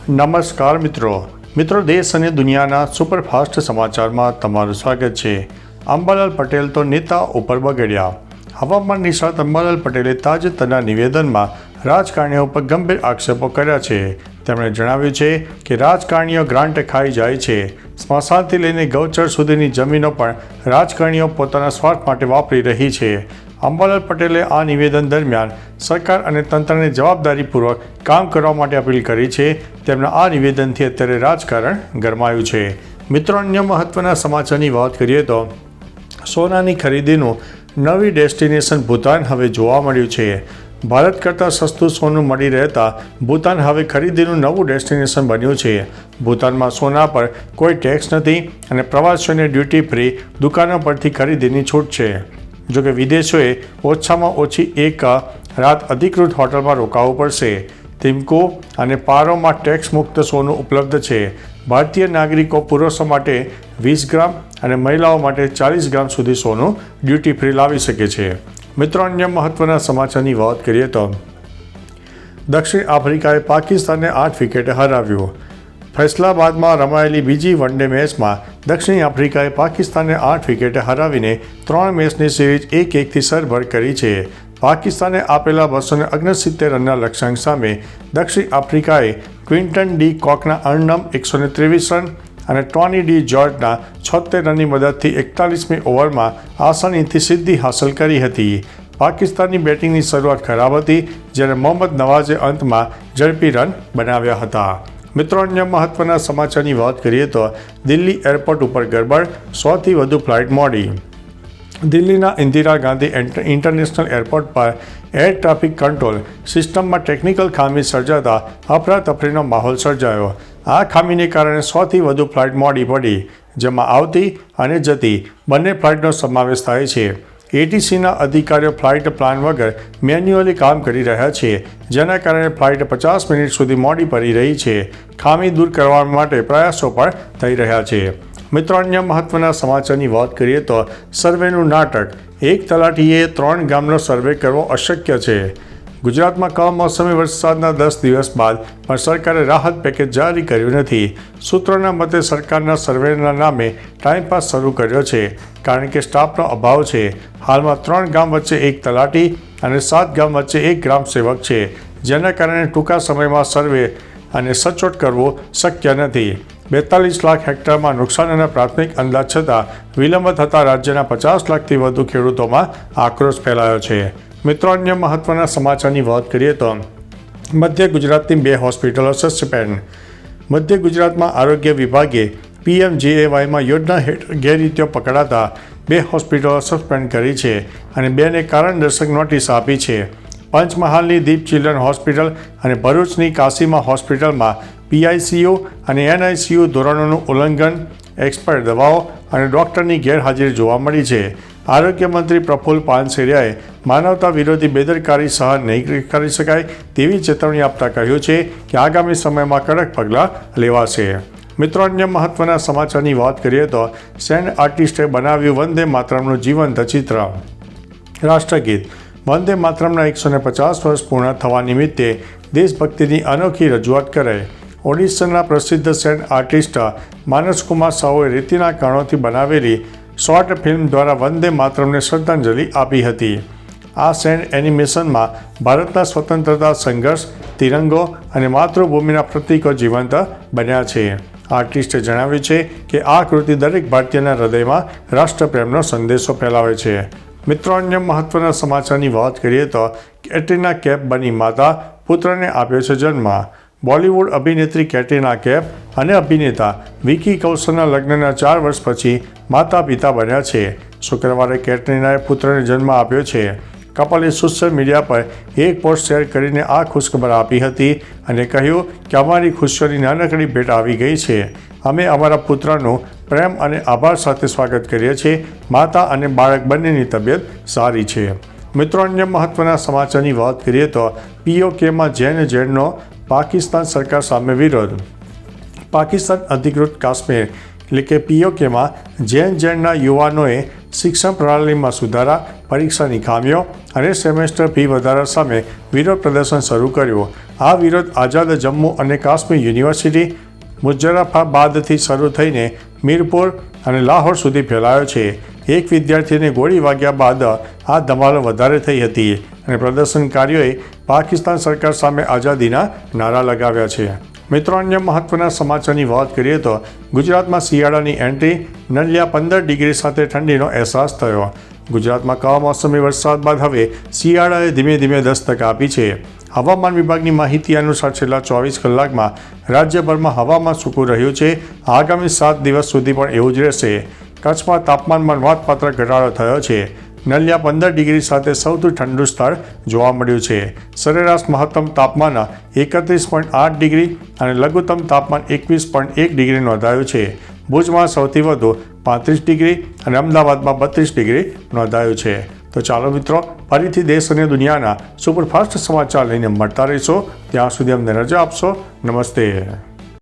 નમસ્કાર મિત્રો દેશ અને દુનિયાના સુપરફાસ્ટ સમાચારમાં તમારું સ્વાગત છે। અંબાલાલ પટેલ તો નેતા ઉપર બગડ્યા। હવામાન નિષ્ણાત અંબાલાલ પટેલે તાજેતરના નિવેદનમાં રાજકારણીઓ પર ગંભીર આક્ષેપો કર્યા છે। તેમણે જણાવ્યું છે કે રાજકારણીઓ ગ્રાન્ટ ખાઈ જાય છે। સ્મશાનથી લઈને ગૌચર સુધીની જમીનો પણ રાજકારણીઓ પોતાના સ્વાર્થ માટે વાપરી રહી છે। અંબાલાલ પટેલે આ નિવેદન દરમિયાન સરકાર અને તંત્રને જવાબદારીપૂર્વક કામ કરવા માટે અપીલ કરી છે। તેમના આ નિવેદનથી અત્યારે રાજકારણ ગરમાયું છે। મિત્રો, અન્ય મહત્વના સમાચારની વાત કરીએ તો સોનાની ખરીદીનું નવી ડેસ્ટિનેશન ભૂતાન હવે જોવા મળ્યું છે। ભારત કરતાં સસ્તું સોનું મળી રહેતા ભૂતાન હવે ખરીદીનું નવું ડેસ્ટિનેશન બન્યું છે। ભૂતાનમાં સોના પર કોઈ ટેક્સ નથી અને પ્રવાસીઓને ડ્યુટી ફ્રી દુકાનો પરથી ખરીદીની છૂટ છે। જોકે વિદેશીઓએ ઓછામાં ઓછી એક રાત અધિકૃત હોટલમાં રોકાવું પડશે। તિમ્કો અને પારોમાં ટેક્સ મુક્ત સોનું ઉપલબ્ધ છે। ભારતીય નાગરિકો પુરુષો માટે 20 ગ્રામ અને મહિલાઓ માટે 40 ગ્રામ સુધી સોનું ડ્યુટી ફ્રી લાવી શકે છે। મિત્રો, અન્ય મહત્વના સમાચારની વાત કરીએ તો દક્ષિણ આફ્રિકાએ પાકિસ્તાનને 8 વિકેટે હરાવ્યું। ફૈસલાબાદમાં રમાયેલી બીજી વનડે મેચમાં દક્ષિણ આફ્રિકાએ પાકિસ્તાનને 8 વિકેટે હરાવીને 3 મેચની સિરીઝ 1-1થી સરભર કરી છે। પાકિસ્તાને આપેલા 269 રનના લક્ષ્યાંક સામે દક્ષિણ આફ્રિકાએ ક્વિન્ટન ડી કોકના અણનમ 123 રન અને ટોની ડી જોર્જના 76 રનની મદદથી 41મી ઓવરમાં આસાનીથી સિદ્ધિ હાંસલ કરી હતી। પાકિસ્તાનની બેટિંગની શરૂઆત ખરાબ હતી, જ્યારે મોહમ્મદ નવાઝે અંતમાં ઝડપી રન બનાવ્યા હતા। મિત્રો, અન્ય મહત્વના સમાચારની વાત કરીએ તો દિલ્હી એરપોર્ટ ઉપર ગરબડ, 100થી વધુ ફ્લાઇટ મોડી। દિલ્હીના ઇન્દિરા ગાંધી ઇન્ટરનેશનલ એરપોર્ટ પર એર ટ્રાફિક કંટ્રોલ સિસ્ટમમાં ટેકનિકલ ખામી સર્જાતા અફરાતફરીનો માહોલ સર્જાયો। આ ખામીને કારણે 100થી વધુ ફ્લાઇટ મોડી પડી, જેમાં આવતી અને જતી બંને ફ્લાઇટનો સમાવેશ થાય છે। એટીસીના અધિકારીઓ ફ્લાઇટ પ્લાન વગર મેન્યુઅલી કામ કરી રહ્યા છે, જેના કારણે ફ્લાઇટ 50 મિનિટ સુધી મોડી પડી રહી છે। ખામી દૂર કરવા માટે પ્રયાસો પણ થઈ રહ્યા છે। મિત્રો, અન્ય મહત્વના સમાચારની વાત કરીએ તો સર્વેનું નાટક, એક તલાટીએ 3 ગામનો સર્વે કરવો અશક્ય છે। ગુજરાતમાં કમોસમી વરસાદના 10 દિવસ બાદ પણ સરકારે રાહત પેકેજ જારી કર્યું નથી। સૂત્રોના મતે સરકારના સર્વેના નામે ટાઈમપાસ શરૂ કર્યો છે, કારણ કે સ્ટાફનો અભાવ છે। હાલમાં 3 ગામ વચ્ચે એક તલાટી અને 7 ગામ વચ્ચે એક ગ્રામ સેવક છે, જેના કારણે ટૂંકા સમયમાં સર્વે અને સચોટ કરવો શક્ય નથી। 42 લાખ હેક્ટરમાં નુકસાનના પ્રાથમિક અંદાજ છતાં વિલંબ થતાં રાજ્યના 50 લાખથી વધુ ખેડૂતોમાં આક્રોશ ફેલાયો છે। મિત્રો, અન્ય મહત્વના સમાચારની વાત કરીએ તો મધ્ય ગુજરાતની 2 હોસ્પિટલો સસ્પેન્ડ। મધ્ય ગુજરાતમાં આરોગ્ય વિભાગે PMJAYમાં યોજના હેઠળ ગેરરીતિઓ પકડાતા 2 હોસ્પિટલો સસ્પેન્ડ કરી છે અને 2ને કારણદર્શક નોટિસ આપી છે। પંચમહાલની દીપ ચિલ્ડ્રન હોસ્પિટલ અને ભરૂચની કાશીમા હોસ્પિટલમાં PICU અને NICU ધોરણોનું ઉલ્લંઘન, એક્સપાયર્ડ દવાઓ અને ડૉક્ટરની ગેરહાજરી જોવા મળી છે। આરોગ્ય મંત્રી પ્રફુલ્લ પાનસેરિયાએ માનવતા વિરોધી બેદરકારી સહન નહીં કરી શકાય તેવી ચેતવણી આપતા કહ્યું છે કે આગામી સમયમાં કડક પગલાં લેવાશે। મિત્રો, અન્ય મહત્વના સમાચારની વાત કરીએ તો સેન્ડ આર્ટિસ્ટે બનાવ્યું વંદે માતરમનું જીવંત ચિત્ર। રાષ્ટ્રગીત વંદે માતરમના 150 વર્ષ પૂર્ણ થવા નિમિત્તે દેશભક્તિની અનોખી રજૂઆત કરાઈ। ઓડિશાના પ્રસિદ્ધ સેન્ડ આર્ટિસ્ટ માનસકુમાર સાઉએ રેતીના કણોથી બનાવેલી શોર્ટ ફિલ્મ દ્વારા વંદે માતરમને શ્રદ્ધાંજલિ આપી હતી। આ સેન્ડ એનિમેશનમાં ભારતના સ્વતંત્રતા સંઘર્ષ, તિરંગો અને માતૃભૂમિના પ્રતીકો જીવંત બન્યા છે। આર્ટિસ્ટે જણાવ્યું છે કે આ કૃતિ દરેક ભારતીયના હૃદયમાં રાષ્ટ્રપ્રેમનો સંદેશો ફેલાવે છે। મિત્રો, અન્ય મહત્વના સમાચારની વાત કરીએ તો કેટરીના કૈફ બની માતા, પુત્રને આપ્યો છે જન્મ। બોલિવૂડ અભિનેત્રી કેટરીના કૈફ અને અભિનેતા વિકી કૌશલના લગ્નના 4 વર્ષ પછી માતા પિતા બન્યા છે। શુક્રવારે કેટરીનાએ પુત્રને જન્મ આપ્યો છે। કપલે સોશિયલ મીડિયા પર એક પોસ્ટ શેર કરીને આ ખુશખબર આપી હતી અને કહ્યું કે અમારી ખુશીઓની નાનકડી ભેટ આવી ગઈ છે। અમે અમારા પુત્રનું પ્રેમ અને આભાર સાથે સ્વાગત કરીએ છીએ। માતા અને બાળક બંનેની તબિયત સારી છે। મિત્રો, અન્ય મહત્વના સમાચારની વાત કરીએ તો POKમાં જૈનનો પાકિસ્તાન સરકાર સામે વિરોધ। પાકિસ્તાન અધિકૃત કાશ્મીર એટલે કે POKમાં જૈનના યુવાનોએ શિક્ષણ પ્રણાલીમાં સુધારા, પરીક્ષાની ખામીઓ અને સેમેસ્ટર ફી વધારા સામે વિરોધ પ્રદર્શન શરૂ કર્યું. આ વિરોધ આઝાદ જમ્મુ અને કાશ્મીર યુનિવર્સિટી, મુઝફ્ફરાબાદથી શરૂ થઈને મીરપુર અને લાહોર સુધી ફેલાયો છે. એક વિદ્યાર્થીને ગોળી વાગ્યા બાદ આ ધમાલો વધારે થઈ હતી અને પ્રદર્શનકારીઓએ પાકિસ્તાન સરકાર સામે આઝાદીના નારા લગાવ્યા છે. મિત્રો, અન્ય મહત્વના સમાચારની વાત કરીએ તો ગુજરાતમાં શિયાળાની એન્ટ્રી, નલિયા 15 ડિગ્રી સાથે ઠંડીનો અહેસાસ થયો. ગુજરાતમાં કમોસમી વરસાદ બાદ હવે શિયાળાએ ધીમે ધીમે દસ્તક આપી છે. હવામાન વિભાગની માહિતી અનુસાર છેલ્લા 24 કલાકમાં રાજ્યભરમાં હવામાન સૂકું રહ્યું છે. આગામી 7 દિવસ સુધી પણ એવું જ રહેશે. કચ્છમાં તાપમાનમાં નોંધપાત્ર ઘટાડો થયો છે. નલિયા 15 ડિગ્રી સાથે સૌથી ઠંડુ સ્થળ જોવા મળ્યું છે. સરેરાશ મહત્તમ તાપમાન 31.8 ડિગ્રી અને લઘુત્તમ તાપમાન 21.1 ડિગ્રી નોંધાયું છે. ભુજમાં સૌથી વધુ 35 ડિગ્રી અને અમદાવાદમાં 32 ડિગ્રી નોંધાયું છે. તો ચાલો મિત્રો, ફરીથી દેશ અને દુનિયાના સુપરફાસ્ટ સમાચાર લઈને મળતા રહીશો. ત્યાં સુધી અમને રજા આપશો. નમસ્તે.